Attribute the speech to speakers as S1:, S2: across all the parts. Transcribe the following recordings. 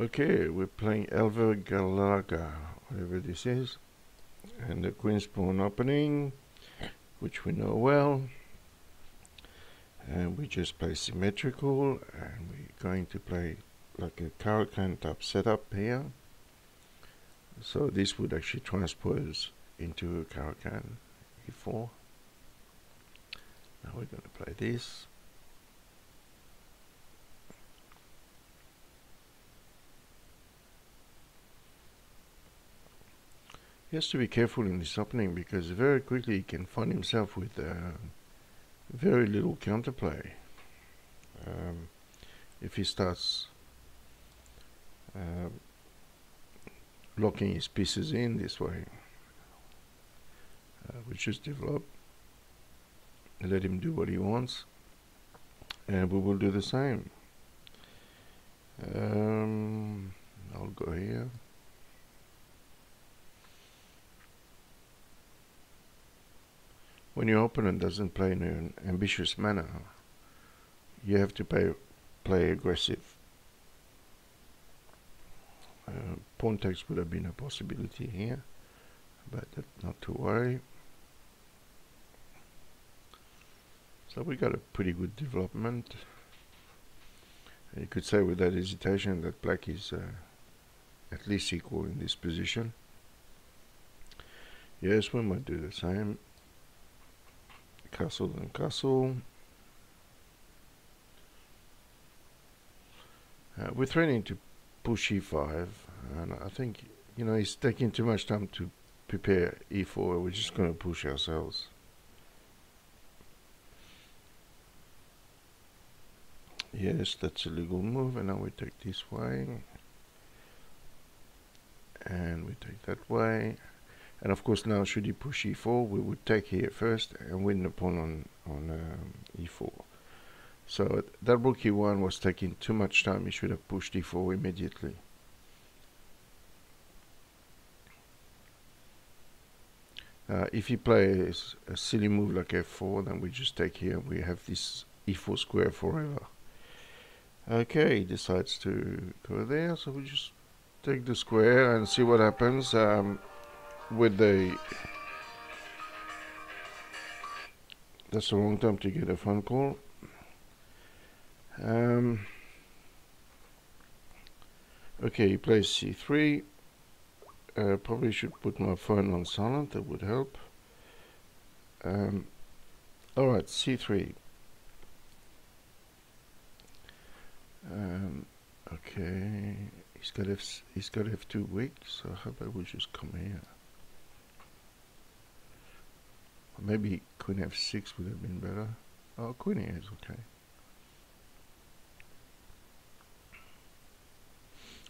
S1: Okay, we're playing Elver Galaga, whatever this is, and the queen's pawn opening, which we know well, and we just play symmetrical, and we're going to play like a Caro-Kann type setup here. So this would actually transpose into a Caro-Kann e4. Now we're going to play this. He has to be careful in this opening because very quickly he can find himself with very little counterplay. If he starts locking his pieces in this way, we just develop, let him do what he wants, and we will do the same. I'll go here. When your opponent doesn't play in an ambitious manner, you have to play aggressive. Pawn takes would have been a possibility here, but not to worry. So we got a pretty good development. You could say without hesitation that black is at least equal in this position. Yes, we might do the same. Castle and castle. We're threatening to push e5, and I think, you know, he's taking too much time to prepare e4. We're just going to push ourselves. Yes, that's a legal move, and now we take this way, and we take that way, and of course now should he push e4, we would take here first and win the pawn on e4. So that rook e1 was taking too much time. He should have pushed e4 immediately. If he plays a silly move like f4, then we just take here and we have this e4 square forever. Okay, he decides to go there, so we just take the square and see what happens with the... That's the wrong time to get a phone call. Okay, he plays c3. Probably should put my phone on silent, that would help. Alright, c3. Okay, he's got f2 weak, so how about we just come here? Or maybe queen f6 would have been better. Oh, queen here is okay.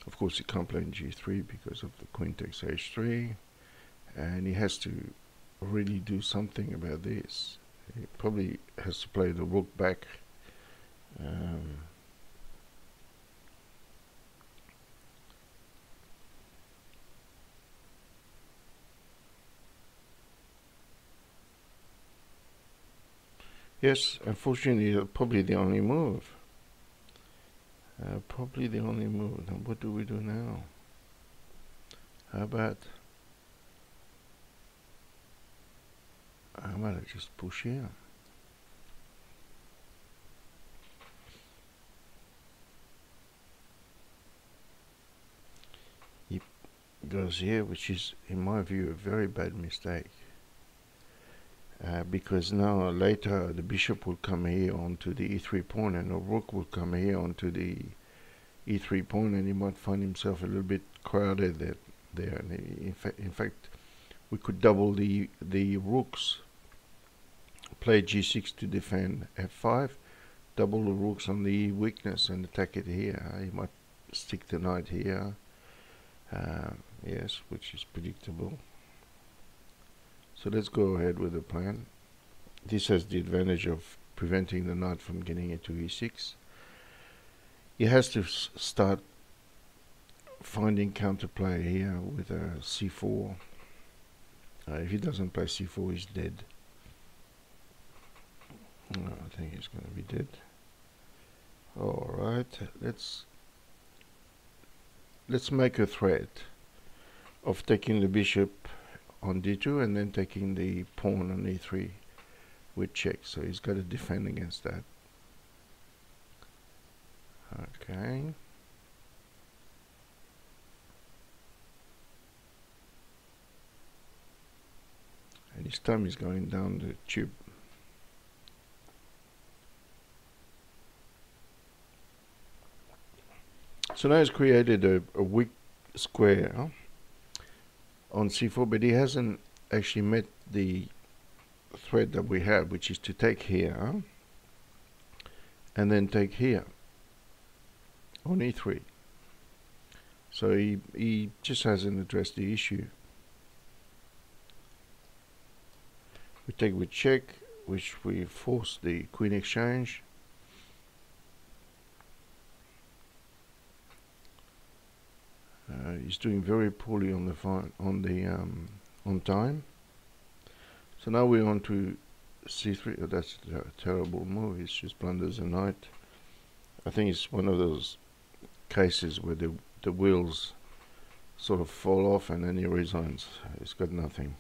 S1: Of course, he can't play in g3 because of the queen takes h3, and he has to really do something about this. He probably has to play the rook back. Yes, unfortunately, probably the only move. Probably the only move. Then what do we do now? How about I just push here? He goes here, which is, in my view, a very bad mistake. Because now later the bishop will come here onto the e3 pawn, and the rook will come here onto the e3 pawn, and he might find himself a little bit crowded there. And in fact, we could double the rooks, play g6 to defend f5, double the rooks on the weakness and attack it here. He might stick the knight here, yes, which is predictable. So let's go ahead with the plan. This has the advantage of preventing the knight from getting into e6. He has to start finding counterplay here with a c4. If he doesn't play c4, he's dead. I think he's going to be dead. Alright, let's let's make a threat of taking the bishop on d2 and then taking the pawn on e3 with check. So he's got to defend against that. Okay. And this time he's going down the tube. So now he's created a weak square on c4, but he hasn't actually met the threat that we have, which is to take here and then take here on e3. So he just hasn't addressed the issue. We take with check, which we force the queen exchange. He's doing very poorly on the on time. So now we're on to c3. Oh, that's a terrible move. He just blunders a knight. I think it's one of those cases where the wheels sort of fall off and then he resigns. He's got nothing.